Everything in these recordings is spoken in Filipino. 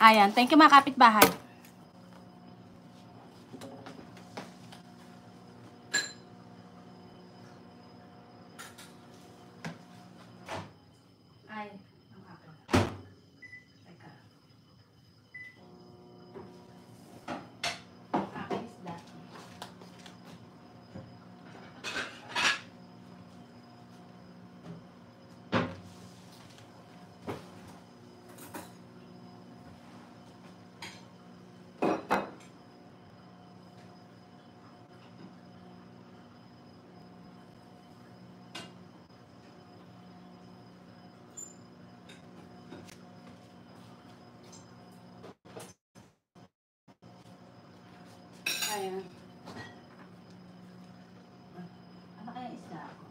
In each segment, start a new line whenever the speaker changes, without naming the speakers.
Ayan, thank you mga kapitbahay. Ayan. Ano kaya isda ako?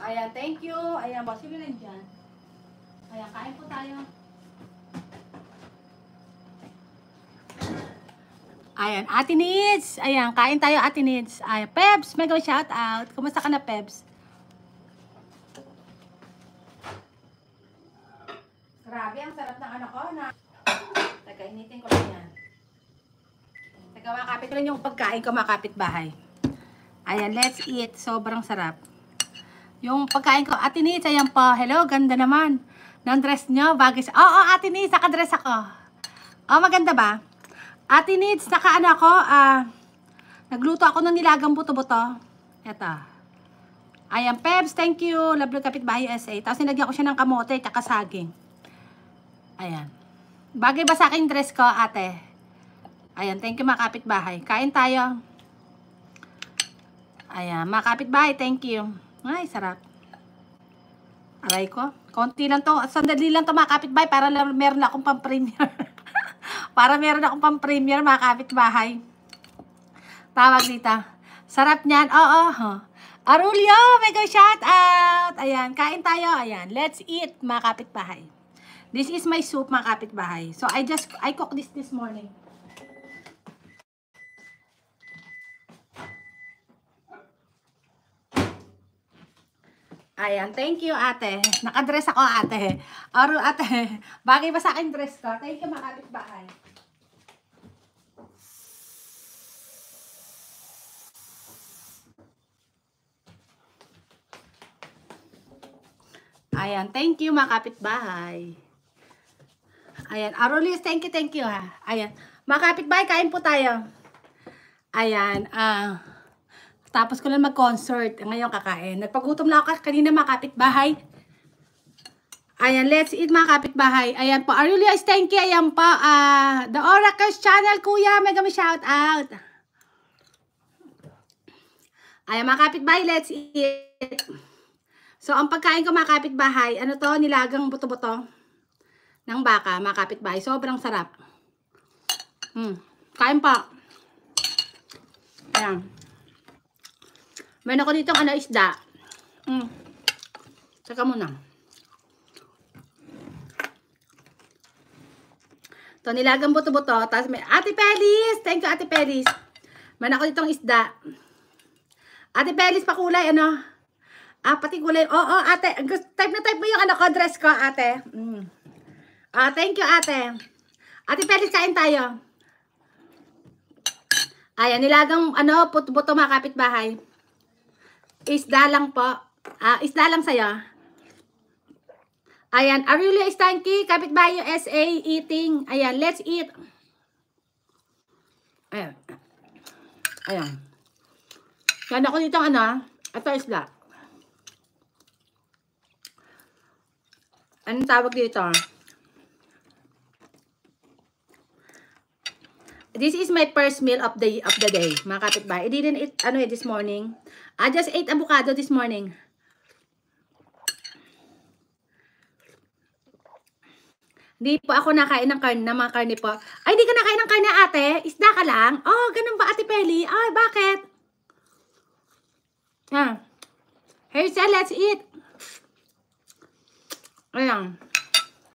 Ayan, thank you. Ayan, boss, sino nandyan? Ayan, kain po tayo. Ayan, Ate Nids. Ayan, kain tayo, Ate Nids. Ayan, Pebs, mega shout out. Kumusta ka na, Pebs? Grabe, ang sarap ng ano ko na. Teka, initin ko lang yan. Teka, makapit ko lang yung pagkain ko, makapit bahay. Ayan, let's eat. Sobrang sarap. Yung pagkain ko, Ate Nids, ayan po. Hello, ganda naman. Ng dress nyo, bagay sa... Oo, Ate Nids, nakadress ako. Oh, maganda ba? Ate Nids, nakaano ako, nagluto ako ng nilagang buto-buto. Eto. Ayan, Pebs, thank you. Love you, kapitbahay SA. Tapos nilagyan ko siya ng kamote, tsaka saging. Ayan. Bagay ba sa aking dress ko, ate? Ayan, thank you mga kapitbahay. Kain tayo. Ayan, mga kapitbahay, thank you. Ay, sarap. Aray ko. Konti lang to. Sandali lang to mga kapitbahay para meron akong pang-premier. Para meron akong pang-premier mga kapitbahay. Tawag dito. Sarap niyan. Oo. Arulio, mega shout out. Ayan, kain tayo. Ayan, let's eat mga kapitbahay. This is my soup mga kapitbahay. So I cooked this morning. Ayan, thank you ate. Nakadress ako ate. Aro ate. Bagay ba sa akin dress ko? Thank you mga kapitbahay. Ayan, thank you mga kapitbahay. Ayan, Arolis, thank you ha. Ayan, mga kapitbahay, kain po tayo. Ayan, tapos ko lang mag-concert. Ngayon kakain. Nagpagutom na ako kanina mga kapitbahay. Ayan, let's eat mga kapitbahay. Ayan po, Arolis, thank you. Ayan po, The Oracles Channel, kuya. Mega may shout out. Ayan mga kapitbahay, let's eat. So, ang pagkain ko mga kapitbahay, ano to, nilagang buto-buto ng baka, mga kapitbahay. Sobrang sarap. Kain pa. Ayan. Meron ako dito isda. Saka muna. Ito, nilagang buto-buto. Tapos may, Ate Pelis! Thank you, Ate Pelis. Meron ako ditong isda. Ate Pelis, pakulay, ano? Pati kulay. Oo, ate. Type na type mo yung dress ko, ate. Thank you, ate. Ate Pelis, kain tayo. Ayan, nilagang, buto-buto mga kapitbahay. Isda lang po. Isda lang sa'yo. Ayan, Aurelia Stanky, kapitbahay USA, eating. Ayan, let's eat. Ayan. Ayan. Yan ako dito, ito isda. Anong tawag dito? This is my first meal of the day, mga kapitbahay. I didn't eat this morning. I just ate avocado this morning. Hindi po ako nakain ng karne, mga karne po. Ay, hindi ka nakain ng karne, ate? Isda ka lang? Oh, ganun ba, Ate Peli? Ay, bakit? Hey, let's eat. Ayan.